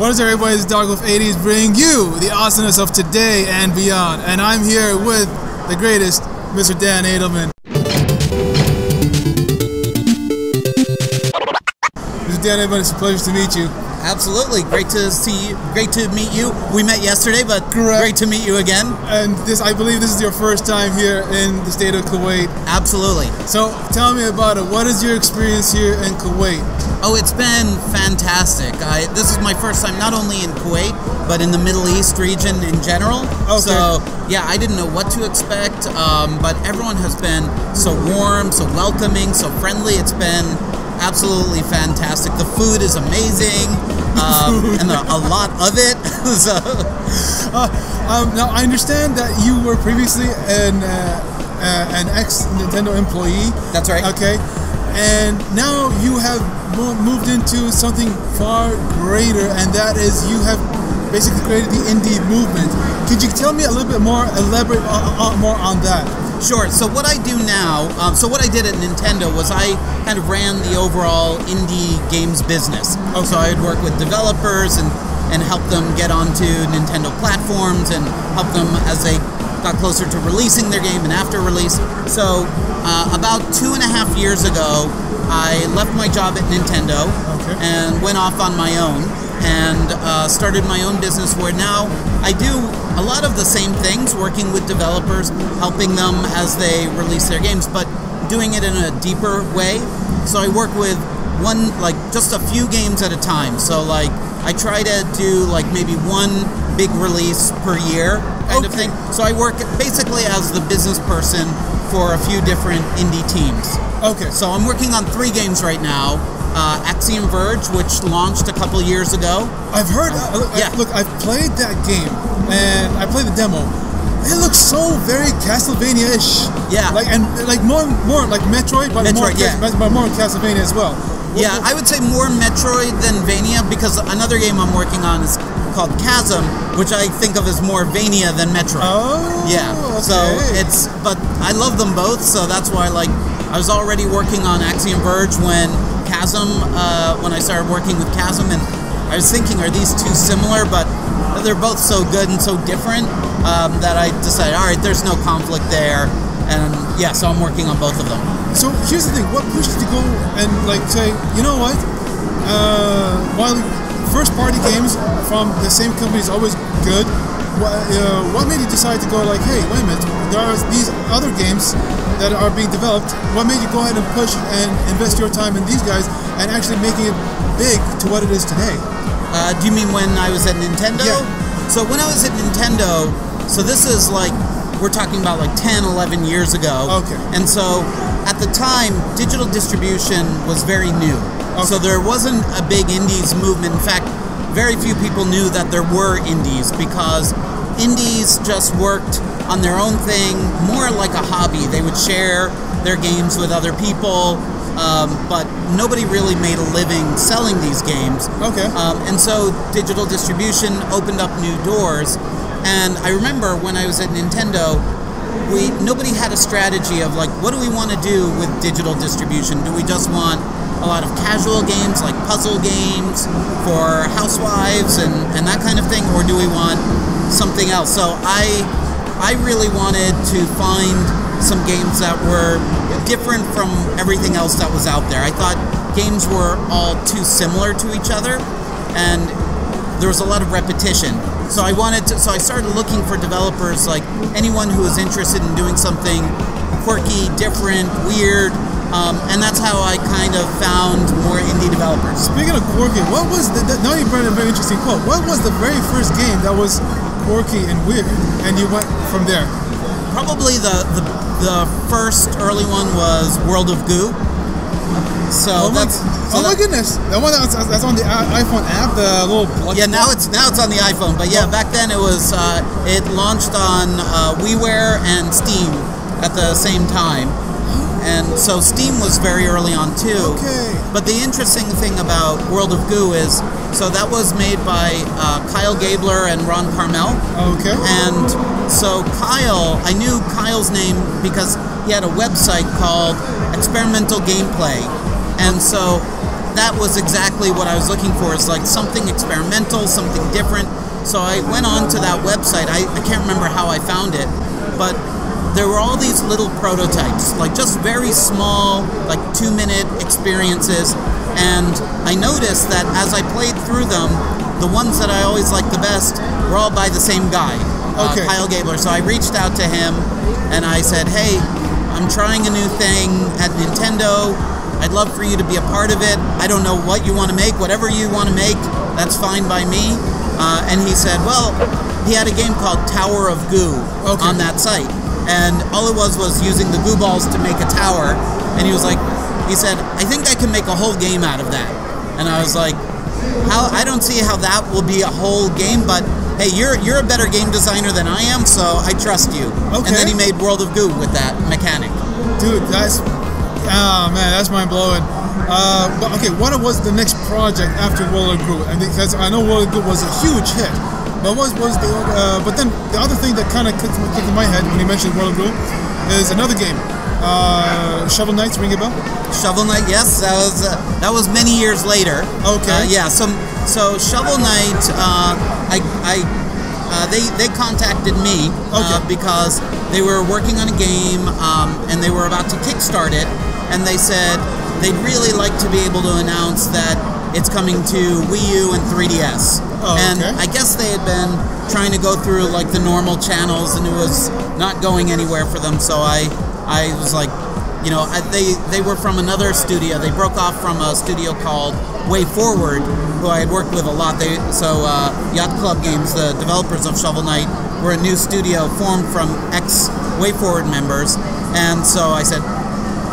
What is up, everybody? It's Dark Wolf 80s bringing you the awesomeness of today and beyond. And I'm here with the greatest, Mr. Dan Adelman. Mr. Dan Adelman, it's a pleasure to meet you. Absolutely. Great to see you. Great to meet you. We met yesterday, but Correct. Great to meet you again. And I believe this is your first time here in the state of Kuwait. Absolutely. So tell me about it. What is your experience here in Kuwait? Oh, it's been fantastic. This is my first time not only in Kuwait, but in the Middle East region in general. Okay. So, yeah, I didn't know what to expect, but everyone has been so warm, so welcoming, so friendly. It's been absolutely fantastic. The food is amazing, and a lot of it. So. Now, I understand that you were previously an ex-Nintendo employee. That's right. Okay. And now you have moved into something far greater, and that is you have basically created the indie movement. Could you tell me a little bit more, elaborate more on that? Sure. So what I do now, what I did at Nintendo was I kind of ran the overall indie games business. Okay. So I'd work with developers and help them get onto Nintendo platforms and help them as they got closer to releasing their game and after release. So about 2.5 years ago, I left my job at Nintendo and went off on my own and started my own business where now I do a lot of the same things, working with developers, helping them as they release their games, but doing it in a deeper way. So I work with just a few games at a time. So I try to do maybe one big release per year kind of thing. So I work basically as the business person for a few different indie teams. Okay. So I'm working on 3 games right now. 𝐒𝐨𝐽 which launched a couple years ago. I've heard. Look, I've played that game, and I played the demo. It looks so very Castlevania-ish. Yeah. More like Metroid, but more Castlevania as well. Yeah, I would say more Metroid than Vania, because another game I'm working on is called 𝐒𝐨𝐽, which I think of as more Vania than Metroid. Oh, yeah. Okay. So but I love them both, so that's why I was already working on 𝐒𝐨𝐽 when when I started working with 𝐒𝐨𝐽, and I was thinking, are these two similar? But they're both so good and so different that I decided, all right, there's no conflict there. And yeah, so I'm working on both of them. So here's the thing: what pushed you to go and say, you know what? While first-party games from the same company is always good, what made you decide to go hey, wait a minute? There are these other games that are being developed. What made you go ahead and push and invest your time in these guys and actually making it big to what it is today? Do you mean when I was at Nintendo? Yeah. So when I was at Nintendo, so this is we're talking about 10, 11 years ago. Okay. And so at the time, digital distribution was very new. Okay. So there wasn't a big indies movement. In fact, very few people knew that there were indies, because indies just worked on their own thing, more like a hobby. They would share their games with other people, but nobody really made a living selling these games. Okay. And so digital distribution opened up new doors. And I remember when I was at Nintendo, nobody had a strategy of what do we want to do with digital distribution? Do we just want a lot of casual games like puzzle games for housewives and that kind of thing, or do we want something else? So I really wanted to find some games that were different from everything else that was out there. I thought games were all too similar to each other, and there was a lot of repetition. So I started looking for developers, anyone who was interested in doing something quirky, different, weird, and that's how I kind of found more indie developers. Speaking of quirky, what was now you brought a very interesting quote. What was the very first game that was quirky and weird, and you went from there? Probably the first early one was World of Goo. So my goodness! The one that's on the iPhone app, the little now it's on the iPhone. But yeah, back then it was it launched on WiiWare and Steam at the same time, and so Steam was very early on too. Okay. But the interesting thing about World of Goo is, so that was made by Kyle Gabler and Ron Carmel. Okay. And so I knew Kyle's name because he had a website called Experimental Gameplay. And so that was exactly what I was looking for. It's like something experimental, something different. So I went on to that website. I can't remember how I found it, but there were all these little prototypes, like just very small, like 2-minute experiences. And I noticed that as I played through them, the ones that I always liked the best were all by the same guy, Kyle Gabler. So I reached out to him and I said, hey, I'm trying a new thing at Nintendo. I'd love for you to be a part of it. I don't know what you want to make. Whatever you want to make, that's fine by me. And he said, well, he had a game called Tower of Goo on that site. And all it was using the goo balls to make a tower. And he was like, he said, I think I can make a whole game out of that. And I was like, I don't see how that will be a whole game, but hey, you're a better game designer than I am, so I trust you. And then he made World of Goo with that mechanic. Dude, that's mind-blowing. But okay, what was the next project after World of Goo? And because I know World of Goo was a huge hit, but but then the other thing that kind of clicked in my head when you mentioned World of Goo is another game. Shovel Knight, ring a bell? Shovel Knight, yes, that was many years later. Okay. Yeah, so Shovel Knight, they contacted me because they were working on a game and they were about to kickstart it, and they said they'd really like to be able to announce that it's coming to Wii U and 3DS. And I guess they had been trying to go through like the normal channels, and it was not going anywhere for them. So I was like, you know, they were from another studio. They broke off from a studio called Way Forward, who I had worked with a lot. Yacht Club Games, the developers of Shovel Knight, were a new studio formed from ex-Way Forward members. And so I said,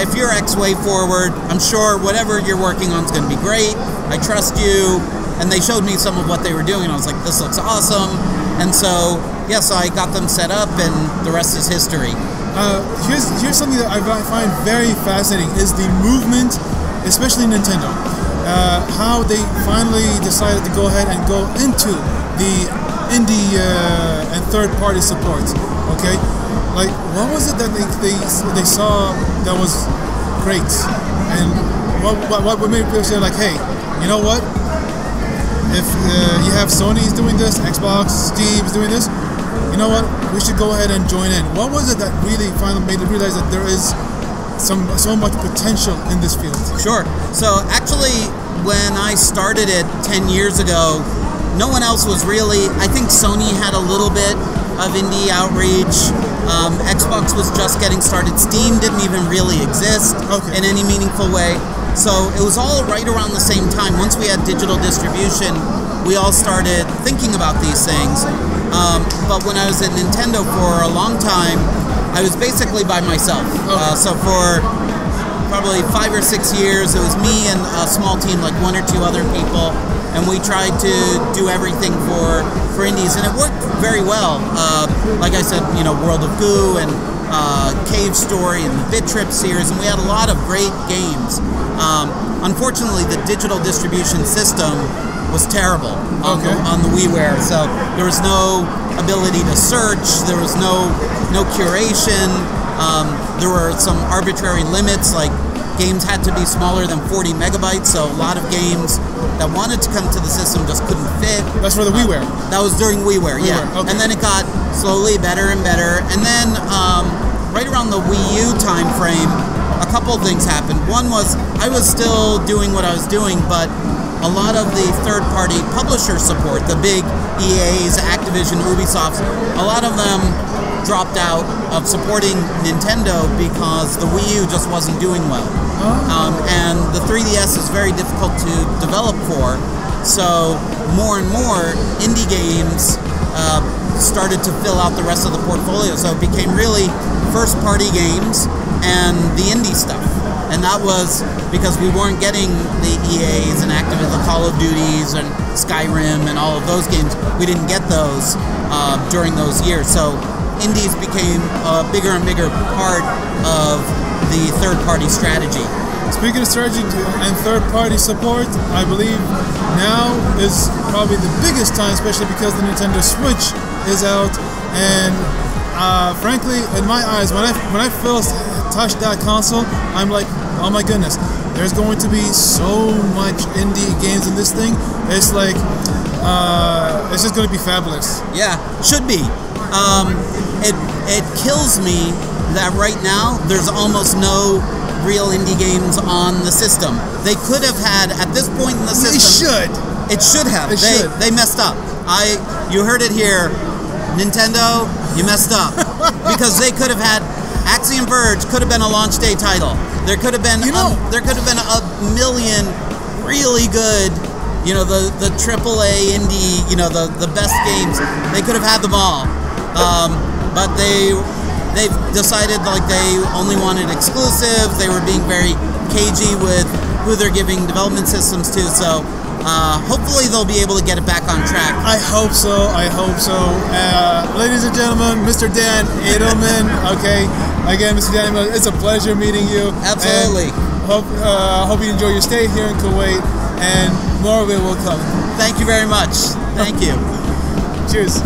if you're ex-Way Forward, I'm sure whatever you're working on is going to be great. I trust you. And they showed me some of what they were doing, and I was like, this looks awesome. And so, yeah, so I got them set up, and the rest is history. Here's something that I find very fascinating, is the movement, especially Nintendo. How they finally decided to go ahead and go into the indie and third-party support, okay? Like, what was it that they saw that was great? And what made people say, like, hey, you know what? If you have Sony's doing this, Xbox, Steve's doing this, you know what? We should go ahead and join in. What was it that really finally made it realize that there is so much potential in this field? Sure. So actually, when I started it 10 years ago, no one else was really. I think Sony had a little bit of indie outreach. Xbox was just getting started. Steam didn't even really exist in any meaningful way. So it was all right around the same time. Once we had digital distribution, we all started thinking about these things. But when I was at Nintendo for a long time, I was basically by myself. So for probably 5 or 6 years, it was me and a small team, like 1 or 2 other people, and we tried to do everything for indies, and it worked very well. Like I said, you know, World of Goo and Cave Story and the Bit Trip series, and we had a lot of great games. Unfortunately, the digital distribution system was terrible on the WiiWare, so there was no ability to search, there was no curation, there were some arbitrary limits, like games had to be smaller than 40 megabytes, so a lot of games that wanted to come to the system just couldn't fit. That's for the WiiWare? That was during WiiWare, yeah. And then it got slowly better and better, and then right around the Wii U time frame, a couple things happened. One was I was still doing what I was doing, but a lot of the third-party publisher support, the big EAs, Activision, Ubisofts, a lot of them dropped out of supporting Nintendo because the Wii U just wasn't doing well. And the 3DS is very difficult to develop for, so more and more indie games started to fill out the rest of the portfolio. So it became really first-party games and the indie stuff. And that was because we weren't getting the EAs and Activision, the Call of Duties and Skyrim and all of those games. We didn't get those during those years. So indies became a bigger and bigger part of the third-party strategy. Speaking of strategy and third-party support, I believe now is probably the biggest time, especially because the Nintendo Switch is out. And frankly, in my eyes, when I first touched that console, I'm like, oh my goodness, there's going to be so much indie games in this thing. It's like, it's just going to be fabulous. Yeah, should be. It kills me that right now there's almost no real indie games on the system. They could have had at this point in the system. They should. It should have. Should. They messed up. You heard it here, Nintendo. You messed up because they could have had Axiom Verge could have been a launch day title. There could have been there could have been a million really good, the AAA indie, the best games. They could have had them all, but they've decided like they only wanted exclusives. They were being very cagey with who they're giving development systems to. So hopefully they'll be able to get it back on track. I hope so. Ladies and gentlemen, Mr. Dan Adelman. Okay, again, Mr. Dan Adelman, it's a pleasure meeting you. Absolutely. Hope you enjoy your stay here in Kuwait, and more of it will come. Thank you very much. Thank you. Cheers.